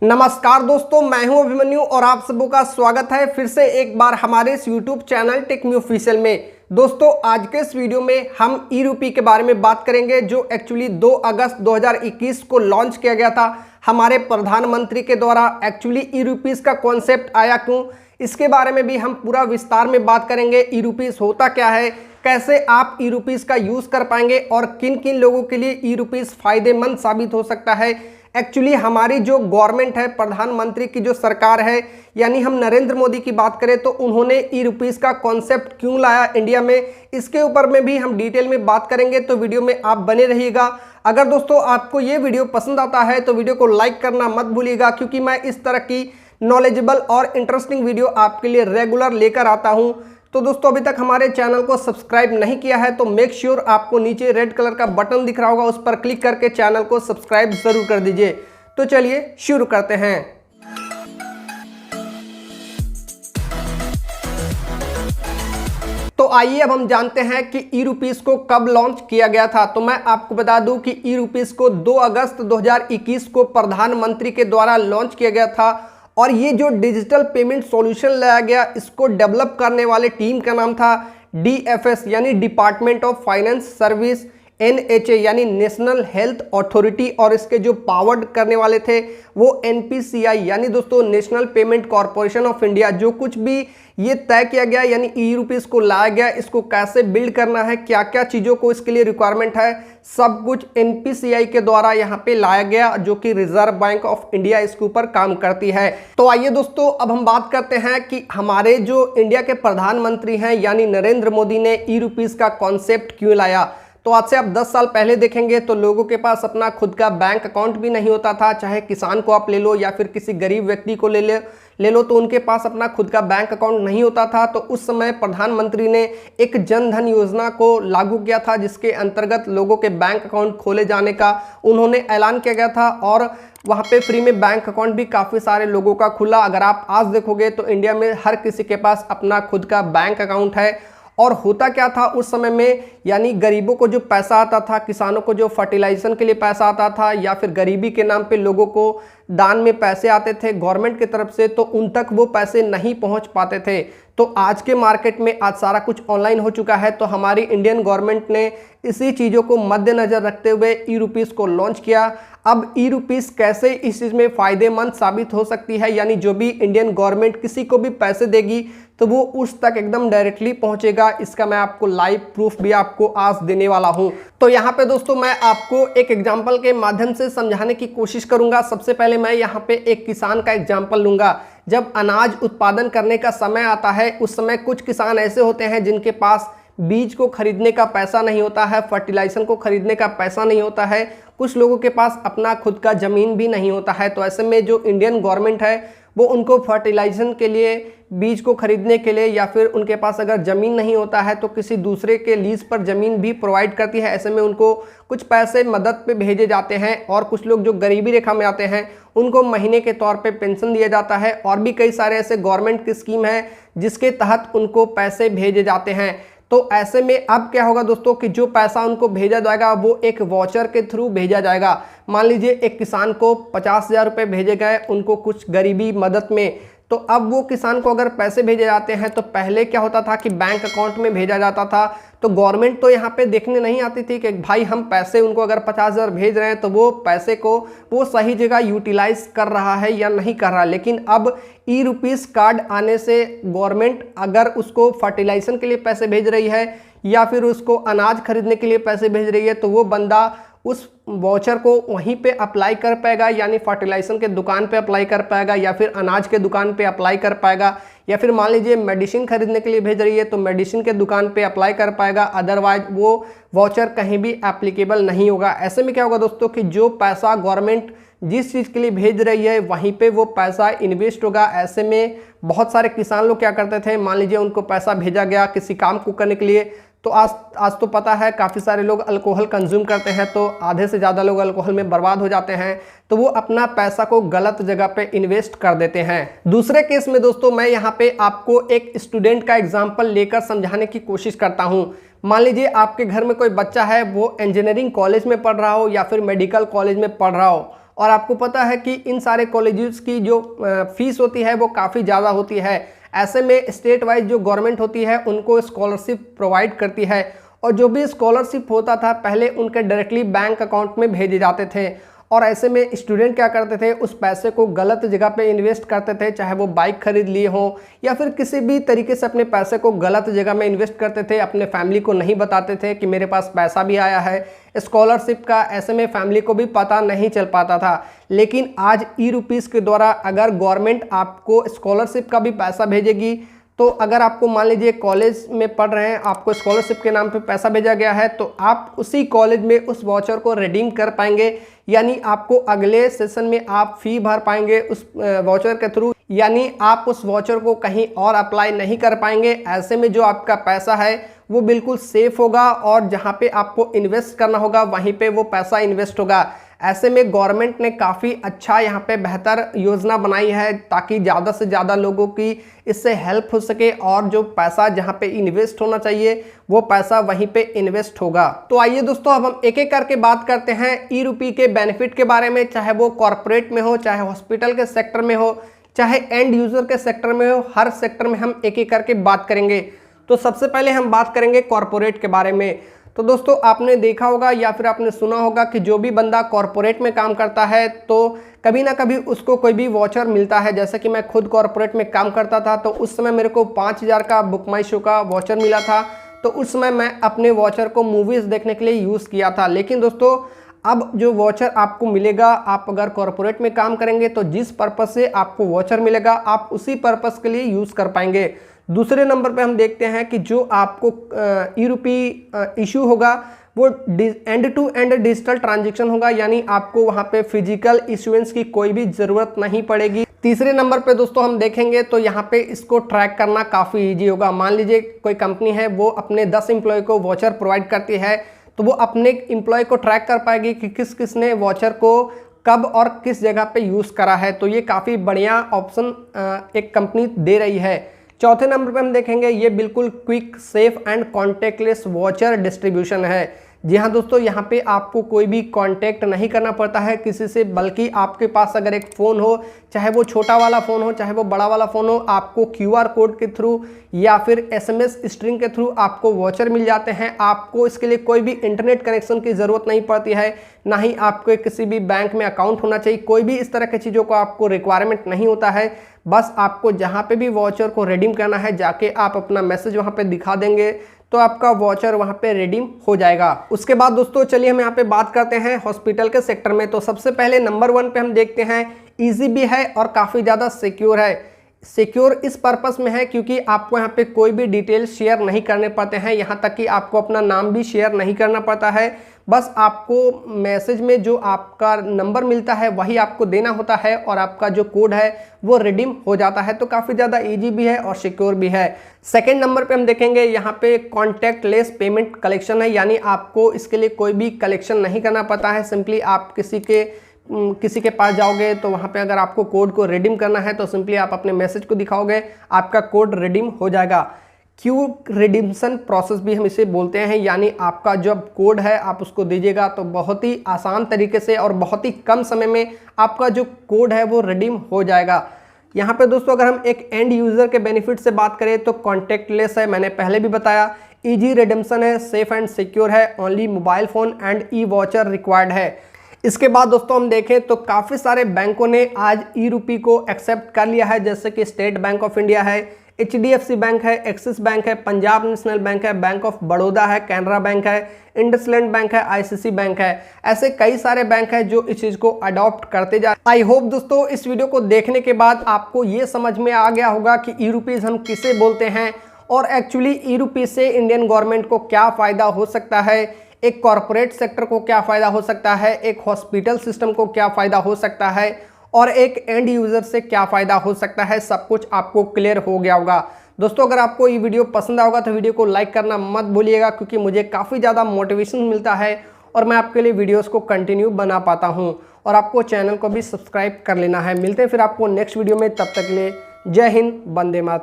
नमस्कार दोस्तों, मैं हूं अभिमन्यु और आप सबों का स्वागत है फिर से एक बार हमारे इस YouTube channel tech me official में। दोस्तों, आज के इस वीडियो में हम ई रूपी के बारे में बात करेंगे जो एक्चुअली 2 अगस्त 2021 को लॉन्च किया गया था हमारे प्रधानमंत्री के द्वारा। एक्चुअली ई रूपीज का कॉन्सेप्ट आया क्यों, इसके बारे में भी हम पूरा विस्तार में बात करेंगे। ई रूपीज होता क्या है, कैसे आप ई रूपीज का यूज कर पाएंगे और किन किन लोगों के लिए ई रूपीज फायदेमंद साबित हो सकता है। एक्चुअली हमारी जो गवर्नमेंट है, प्रधानमंत्री की जो सरकार है, यानी हम नरेंद्र मोदी की बात करें तो उन्होंने ई रूपीज का कॉन्सेप्ट क्यों लाया इंडिया में, इसके ऊपर में भी हम डिटेल में बात करेंगे। तो वीडियो में आप बने रहिएगा। अगर दोस्तों आपको ये वीडियो पसंद आता है तो वीडियो को लाइक करना मत भूलिएगा, क्योंकि मैं इस तरह की नॉलेजेबल और इंटरेस्टिंग वीडियो आपके लिए रेगुलर लेकर आता हूँ। तो दोस्तों, अभी तक हमारे चैनल को सब्सक्राइब नहीं किया है तो मेक श्योर आपको नीचे रेड कलर का बटन दिख रहा होगा, उस पर क्लिक करके चैनल को सब्सक्राइब जरूर कर दीजिए। तो चलिए शुरू करते हैं। तो आइए अब हम जानते हैं कि ई रूपीज को कब लॉन्च किया गया था। तो मैं आपको बता दूं कि ई रूपीज को 2 अगस्त 2021 को प्रधानमंत्री के द्वारा लॉन्च किया गया था। और ये जो डिजिटल पेमेंट सॉल्यूशन लाया गया, इसको डेवलप करने वाले टीम का नाम था DFS यानी department of finance service, NHA यानी नेशनल हेल्थ अथॉरिटी, और इसके जो पावर्ड करने वाले थे वो NPCI यानी दोस्तों national payment corporation of India. जो कुछ भी ये तय किया गया यानी ई रूपीज को लाया गया, इसको कैसे बिल्ड करना है, क्या क्या चीज़ों को इसके लिए रिक्वायरमेंट है, सब कुछ NPCI के द्वारा यहाँ पे लाया गया, जो कि रिजर्व बैंक ऑफ इंडिया इसके ऊपर काम करती है। तो आइए दोस्तों, अब हम बात करते हैं कि हमारे जो इंडिया के प्रधानमंत्री हैं यानी नरेंद्र मोदी ने ई रूपीज का कॉन्सेप्ट क्यों लाया। तो आज से आप 10 साल पहले देखेंगे तो लोगों के पास अपना खुद का बैंक अकाउंट भी नहीं होता था। चाहे किसान को आप ले लो या फिर किसी गरीब व्यक्ति को ले लो तो उनके पास अपना खुद का बैंक अकाउंट नहीं होता था। तो उस समय प्रधानमंत्री ने एक जन धन योजना को लागू किया था, जिसके अंतर्गत लोगों के बैंक अकाउंट खोले जाने का उन्होंने ऐलान किया गया था। और वहाँ पे फ्री में बैंक अकाउंट भी काफ़ी सारे लोगों का खुला। अगर आप आज देखोगे तो इंडिया में हर किसी के पास अपना खुद का बैंक अकाउंट है। और होता क्या था उस समय में, यानी गरीबों को जो पैसा आता था, किसानों को जो फर्टिलाइजेशन के लिए पैसा आता था, या फिर गरीबी के नाम पे लोगों को दान में पैसे आते थे गवर्नमेंट की तरफ से, तो उन तक वो पैसे नहीं पहुंच पाते थे। तो आज के मार्केट में आज सारा कुछ ऑनलाइन हो चुका है। तो हमारी इंडियन गवर्नमेंट ने इसी चीज़ों को मद्देनजर रखते हुए ई रूपीज़ को लॉन्च किया। अब ई रूपीज़ कैसे इस चीज़ में फ़ायदेमंद साबित हो सकती है, यानी जो भी इंडियन गवर्नमेंट किसी को भी पैसे देगी तो वो उस तक एकदम डायरेक्टली पहुंचेगा। इसका मैं आपको लाइव प्रूफ भी आपको आज देने वाला हूं। तो यहाँ पे दोस्तों मैं आपको एक एग्जांपल के माध्यम से समझाने की कोशिश करूंगा। सबसे पहले मैं यहाँ पे एक किसान का एग्जांपल लूंगा। जब अनाज उत्पादन करने का समय आता है, उस समय कुछ किसान ऐसे होते हैं जिनके पास बीज को खरीदने का पैसा नहीं होता है, फर्टिलाइजेशन को खरीदने का पैसा नहीं होता है, कुछ लोगों के पास अपना खुद का ज़मीन भी नहीं होता है। तो ऐसे में जो इंडियन गवर्नमेंट है वो उनको फर्टिलाइजेशन के लिए, बीज को खरीदने के लिए, या फिर उनके पास अगर ज़मीन नहीं होता है तो किसी दूसरे के लीज पर ज़मीन भी प्रोवाइड करती है। ऐसे में उनको कुछ पैसे मदद पे भेजे जाते हैं। और कुछ लोग जो गरीबी रेखा में आते हैं उनको महीने के तौर पे पेंशन दिया जाता है। और भी कई सारे ऐसे गवर्नमेंट की स्कीम है जिसके तहत उनको पैसे भेजे जाते हैं। तो ऐसे में अब क्या होगा दोस्तों कि जो पैसा उनको भेजा जाएगा वो एक वाउचर के थ्रू भेजा जाएगा। मान लीजिए एक किसान को 50,000 रुपये भेजे गए उनको कुछ गरीबी मदद में। तो अब वो किसान को अगर पैसे भेजे जाते हैं तो पहले क्या होता था कि बैंक अकाउंट में भेजा जाता था। तो गवर्नमेंट तो यहाँ पे देखने नहीं आती थी कि भाई हम पैसे उनको अगर 50,000 भेज रहे हैं तो वो पैसे को वो सही जगह यूटिलाइज कर रहा है या नहीं कर रहा। लेकिन अब ई रूपीज़ कार्ड आने से गवर्नमेंट अगर उसको फर्टिलाइजेशन के लिए पैसे भेज रही है या फिर उसको अनाज खरीदने के लिए पैसे भेज रही है, तो वो बंदा उस वाउचर को वहीं पे अप्लाई कर पाएगा, यानी फर्टिलाइजेशन के दुकान पे अप्लाई कर पाएगा, या फिर अनाज के दुकान पे अप्लाई कर पाएगा, या फिर मान लीजिए मेडिसिन खरीदने के लिए भेज रही है तो मेडिसिन के दुकान पे अप्लाई कर पाएगा। अदरवाइज वो वाउचर कहीं भी एप्लीकेबल नहीं होगा। ऐसे में क्या होगा दोस्तों कि जो पैसा गवर्नमेंट जिस चीज़ के लिए भेज रही है वहीं पे वो पैसा इन्वेस्ट होगा। ऐसे में बहुत सारे किसान लोग क्या करते थे, मान लीजिए उनको पैसा भेजा गया किसी काम को करने के लिए, तो आज तो पता है काफ़ी सारे लोग अल्कोहल कंज्यूम करते हैं, तो आधे से ज़्यादा लोग अल्कोहल में बर्बाद हो जाते हैं। तो वो अपना पैसा को गलत जगह पे इन्वेस्ट कर देते हैं। दूसरे केस में दोस्तों मैं यहाँ पे आपको एक स्टूडेंट का एग्जाम्पल लेकर समझाने की कोशिश करता हूँ। मान लीजिए आपके घर में कोई बच्चा है, वो इंजीनियरिंग कॉलेज में पढ़ रहा हो या फिर मेडिकल कॉलेज में पढ़ रहा हो, और आपको पता है कि इन सारे कॉलेजेस की जो फीस होती है वो काफ़ी ज़्यादा होती है। ऐसे में स्टेट वाइज जो गवर्नमेंट होती है उनको स्कॉलरशिप प्रोवाइड करती है, और जो भी स्कॉलरशिप होता था पहले उनके डायरेक्टली बैंक अकाउंट में भेजे जाते थे। और ऐसे में स्टूडेंट क्या करते थे, उस पैसे को गलत जगह पे इन्वेस्ट करते थे, चाहे वो बाइक खरीद लिए हो या फिर किसी भी तरीके से अपने पैसे को गलत जगह में इन्वेस्ट करते थे। अपने फैमिली को नहीं बताते थे कि मेरे पास पैसा भी आया है स्कॉलरशिप का। ऐसे में फैमिली को भी पता नहीं चल पाता था। लेकिन आज ई-रुपीज़ के द्वारा अगर गवर्नमेंट आपको स्कॉलरशिप का भी पैसा भेजेगी, तो अगर आपको मान लीजिए कॉलेज में पढ़ रहे हैं, आपको स्कॉलरशिप के नाम पे पैसा भेजा गया है, तो आप उसी कॉलेज में उस वाउचर को रिडीम कर पाएंगे। यानी आपको अगले सेशन में आप फी भर पाएंगे उस वाउचर के थ्रू, यानी आप उस वाउचर को कहीं और अप्लाई नहीं कर पाएंगे। ऐसे में जो आपका पैसा है वो बिल्कुल सेफ होगा, और जहाँ पे आपको इन्वेस्ट करना होगा वहीं पे वो पैसा इन्वेस्ट होगा। ऐसे में गवर्नमेंट ने काफ़ी अच्छा यहाँ पे बेहतर योजना बनाई है, ताकि ज़्यादा से ज़्यादा लोगों की इससे हेल्प हो सके, और जो पैसा जहाँ पे इन्वेस्ट होना चाहिए वो पैसा वहीं पे इन्वेस्ट होगा। तो आइए दोस्तों, अब हम एक एक करके बात करते हैं ई-रुपी के बेनिफिट के बारे में, चाहे वो कॉरपोरेट में हो, चाहे हॉस्पिटल के सेक्टर में हो, चाहे एंड यूज़र के सेक्टर में हो। हर सेक्टर में हम एक एक करके बात करेंगे। तो सबसे पहले हम बात करेंगे कॉरपोरेट के बारे में। तो दोस्तों, आपने देखा होगा या फिर आपने सुना होगा कि जो भी बंदा कॉरपोरेट में काम करता है तो कभी ना कभी उसको कोई भी वाउचर मिलता है। जैसे कि मैं खुद कॉरपोरेट में काम करता था, तो उस समय मेरे को 5000 का बुक माई शो का वाउचर मिला था। तो उस समय मैं अपने वाउचर को मूवीज़ देखने के लिए यूज़ किया था। लेकिन दोस्तों, अब जो वाउचर आपको मिलेगा, आप अगर कॉरपोरेट में काम करेंगे तो जिस पर्पज़ से आपको वाउचर मिलेगा आप उसी पर्पज़ के लिए यूज़ कर पाएंगे। दूसरे नंबर पे हम देखते हैं कि जो आपको ई-रुपी इशू होगा वो end to end digital transaction होगा, यानी आपको वहाँ पे फिजिकल इशुएंस की कोई भी ज़रूरत नहीं पड़ेगी। तीसरे नंबर पे दोस्तों हम देखेंगे तो यहाँ पे इसको ट्रैक करना काफ़ी ईजी होगा। मान लीजिए कोई कंपनी है, वो अपने 10 एम्प्लॉय को वाउचर प्रोवाइड करती है, तो वो अपने एम्प्लॉय को ट्रैक कर पाएगी कि किस किस ने वाउचर को कब और किस जगह पे यूज़ करा है। तो ये काफ़ी बढ़िया ऑप्शन एक कंपनी दे रही है। चौथे नंबर पे हम देखेंगे, ये बिल्कुल quick, safe and contact lens voucher distribution है। जी हाँ दोस्तों, यहाँ पे आपको कोई भी कांटेक्ट नहीं करना पड़ता है किसी से, बल्कि आपके पास अगर एक फ़ोन हो, चाहे वो छोटा वाला फ़ोन हो चाहे वो बड़ा वाला फ़ोन हो, आपको QR कोड के थ्रू या फिर SMS स्ट्रिंग के थ्रू आपको वाउचर मिल जाते हैं। आपको इसके लिए कोई भी इंटरनेट कनेक्शन की ज़रूरत नहीं पड़ती है, ना ही आपको किसी भी बैंक में अकाउंट होना चाहिए। कोई भी इस तरह की चीज़ों को आपको रिक्वायरमेंट नहीं होता है। बस आपको जहाँ पे भी वाउचर को रिडीम करना है, जाके आप अपना मैसेज वहाँ पे दिखा देंगे तो आपका वाउचर वहाँ पे रिडीम हो जाएगा। उसके बाद दोस्तों चलिए हम यहाँ पे बात करते हैं हॉस्पिटल के सेक्टर में। तो सबसे पहले नंबर 1 पे हम देखते हैं, ईजी भी है और काफ़ी ज़्यादा सिक्योर है। सिक्योर इस पर्पस में है क्योंकि आपको यहाँ पे कोई भी डिटेल्स शेयर नहीं करने पड़ते हैं, यहाँ तक कि आपको अपना नाम भी शेयर नहीं करना पड़ता है। बस आपको मैसेज में जो आपका नंबर मिलता है वही आपको देना होता है, और आपका जो कोड है वो रिडीम हो जाता है। तो काफ़ी ज़्यादा इजी भी है और सिक्योर भी है। सेकेंड नंबर पे हम देखेंगे, यहाँ पे कॉन्टैक्टलेस पेमेंट कलेक्शन है, यानी आपको इसके लिए कोई भी कलेक्शन नहीं करना पड़ता है। सिंपली आप किसी के पास जाओगे तो वहाँ पे अगर आपको कोड को रिडीम करना है तो सिंपली आप अपने मैसेज को दिखाओगे, आपका कोड रिडीम हो जाएगा। क्विक रिडीम्शन प्रोसेस भी हम इसे बोलते हैं, यानी आपका जब कोड है आप उसको दीजिएगा तो बहुत ही आसान तरीके से और बहुत ही कम समय में आपका जो कोड है वो रिडीम हो जाएगा। यहाँ पे दोस्तों अगर हम एक एंड यूज़र के बेनिफिट से बात करें तो कॉन्टैक्टलेस है, मैंने पहले भी बताया, ईजी रिडीम्शन है, सेफ एंड सिक्योर है, only mobile phone and E voucher required है। इसके बाद दोस्तों हम देखें तो काफ़ी सारे बैंकों ने आज ई-रुपी को एक्सेप्ट कर लिया है, जैसे कि स्टेट बैंक ऑफ इंडिया है, HDFC बैंक है, एक्सिस बैंक है, पंजाब नेशनल बैंक है, बैंक ऑफ बड़ौदा है, कैनरा बैंक है, इंडसलैंड बैंक है, ICICI बैंक है। ऐसे कई सारे बैंक हैं जो इस चीज़ को अडॉप्ट करते जा। आई होप दोस्तों इस वीडियो को देखने के बाद आपको ये समझ में आ गया होगा कि ई-रुपीज़ हम किसे बोलते हैं, और एक्चुअली ई-रुपी से इंडियन गवर्नमेंट को क्या फ़ायदा हो सकता है, एक कॉरपोरेट सेक्टर को क्या फ़ायदा हो सकता है, एक हॉस्पिटल सिस्टम को क्या फ़ायदा हो सकता है, और एक एंड यूज़र से क्या फ़ायदा हो सकता है। सब कुछ आपको क्लियर हो गया होगा। दोस्तों अगर आपको ये वीडियो पसंद आएगा तो वीडियो को लाइक करना मत भूलिएगा, क्योंकि मुझे काफ़ी ज़्यादा मोटिवेशन मिलता है और मैं आपके लिए वीडियोस को कंटिन्यू बना पाता हूँ। और आपको चैनल को भी सब्सक्राइब कर लेना है। मिलते हैं फिर आपको नेक्स्ट वीडियो में, तब तक के लिए जय हिंद, वंदे मातरम।